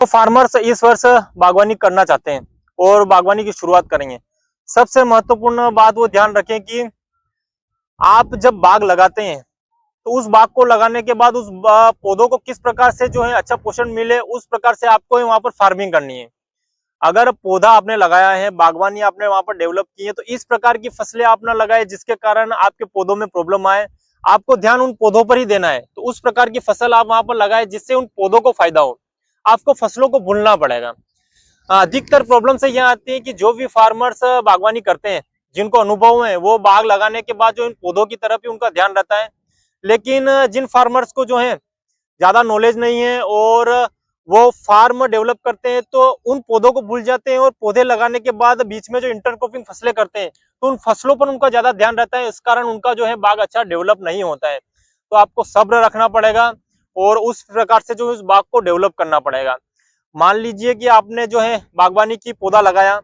तो फार्मर्स इस वर्ष बागवानी करना चाहते हैं और बागवानी की शुरुआत करेंगे। सबसे महत्वपूर्ण बात वो ध्यान रखें कि आप जब बाग लगाते हैं तो उस बाग को लगाने के बाद उस पौधों को किस प्रकार से जो है अच्छा पोषण मिले, उस प्रकार से आपको वहां पर फार्मिंग करनी है। अगर पौधा आपने लगाया है, बागवानी आपने वहां पर डेवलप की है, तो इस प्रकार की फसलें आप ना लगाए जिसके कारण आपके पौधों में प्रॉब्लम आए। आपको ध्यान उन पौधों पर ही देना है, तो उस प्रकार की फसल आप वहां पर लगाए जिससे उन पौधों को फायदा हो। आपको फसलों को भूलना पड़ेगा। अधिकतर प्रॉब्लम से यह आती है कि जो भी फार्मर्स बागवानी करते हैं, जिनको अनुभव है, वो बाग लगाने के बाद जो इन पौधों की तरफ ही उनका ध्यान रहता है। लेकिन जिन फार्मर्स को जो है ज्यादा नॉलेज नहीं है और वो फार्म डेवलप करते हैं, तो उन पौधों को भूल जाते हैं और पौधे लगाने के बाद बीच में जो इंटरक्रॉपिंग फसलें करते हैं, तो उन फसलों पर उनका ज्यादा ध्यान रहता है। इस कारण उनका जो है बाग अच्छा डेवलप नहीं होता है। तो आपको सब्र रखना पड़ेगा और उस प्रकार से जो उस बाग को डेवलप करना पड़ेगा। मान लीजिए कि आपने जो है बागवानी की पौधा लगाया,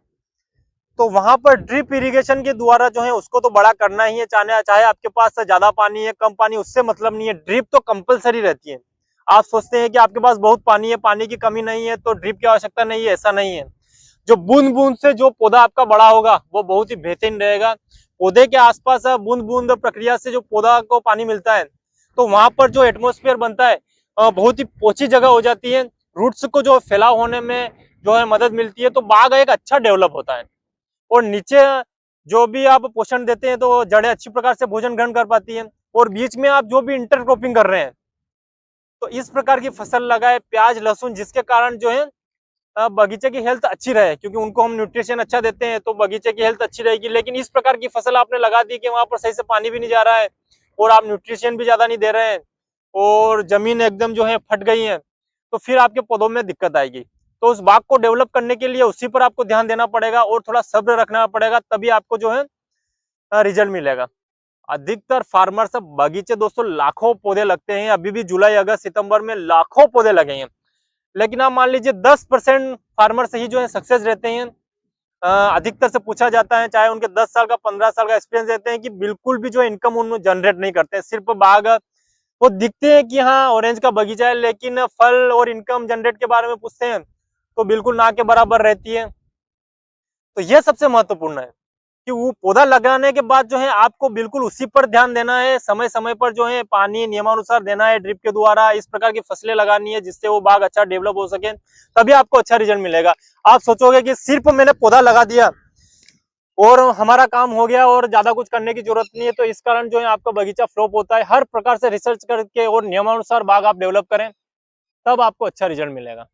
तो वहां पर ड्रिप इरिगेशन के द्वारा जो है उसको तो बड़ा करना ही है, चाहे आपके पास ज्यादा पानी है कम पानी, उससे मतलब नहीं है। ड्रिप तो कंपलसरी रहती है। आप सोचते हैं कि आपके पास बहुत पानी है, पानी की कमी नहीं है, तो ड्रिप की आवश्यकता नहीं है, ऐसा नहीं है। जो बूंद बूंद से जो पौधा आपका बड़ा होगा वो बहुत ही बेहतरीन रहेगा। पौधे के आसपास बूंद बूंद प्रक्रिया से जो पौधा को पानी मिलता है, तो वहां पर जो एटमोस्फेयर बनता है बहुत ही पोची जगह हो जाती है। रूट्स को जो फैलाव होने में जो है मदद मिलती है, तो बाग एक अच्छा डेवलप होता है। और नीचे जो भी आप पोषण देते हैं, तो जड़ें अच्छी प्रकार से भोजन ग्रहण कर पाती हैं। और बीच में आप जो भी इंटरक्रॉपिंग कर रहे हैं, तो इस प्रकार की फसल लगाए, प्याज लहसुन, जिसके कारण जो है बगीचे की हेल्थ अच्छी रहे, क्योंकि उनको हम न्यूट्रिशन अच्छा देते हैं तो बगीचे की हेल्थ अच्छी रहेगी। लेकिन इस प्रकार की फसल आपने लगा दी कि वहां पर सही से पानी भी नहीं जा रहा है और आप न्यूट्रिशन भी ज्यादा नहीं दे रहे हैं और जमीन एकदम जो है फट गई है, तो फिर आपके पौधों में दिक्कत आएगी। तो उस बाग को डेवलप करने के लिए उसी पर आपको ध्यान देना पड़ेगा और थोड़ा सब्र रखना पड़ेगा, तभी आपको जो है रिजल्ट मिलेगा। अधिकतर फार्मर्स बगीचे दोस्तों लाखों पौधे लगते हैं, अभी भी जुलाई अगस्त सितंबर में लाखों पौधे लगे हैं। लेकिन आप मान लीजिए 10% फार्मर्स ही जो है सक्सेस रहते हैं। अधिकतर से पूछा जाता है, चाहे उनके 10 साल का 15 साल का एक्सपीरियंस रहते हैं, कि बिल्कुल भी जो इनकम उनमें जनरेट नहीं करते हैं। सिर्फ बाग वो दिखते हैं कि हाँ ऑरेंज का बगीचा है, लेकिन फल और इनकम जनरेट के बारे में पूछते हैं तो बिल्कुल ना के बराबर रहती है। तो यह सबसे महत्वपूर्ण है कि वो पौधा लगाने के बाद जो है आपको बिल्कुल उसी पर ध्यान देना है। समय समय पर जो है पानी नियमानुसार देना है, ड्रिप के द्वारा इस प्रकार की फसलें लगानी है जिससे वो बाग अच्छा डेवलप हो सके, तभी आपको अच्छा रिजल्ट मिलेगा। आप सोचोगे कि सिर्फ मैंने पौधा लगा दिया और हमारा काम हो गया और ज्यादा कुछ करने की जरूरत नहीं है, तो इस कारण जो है आपका बगीचा फ्लॉप होता है। हर प्रकार से रिसर्च करके और नियमानुसार बाग आप डेवलप करें, तब आपको अच्छा रिजल्ट मिलेगा।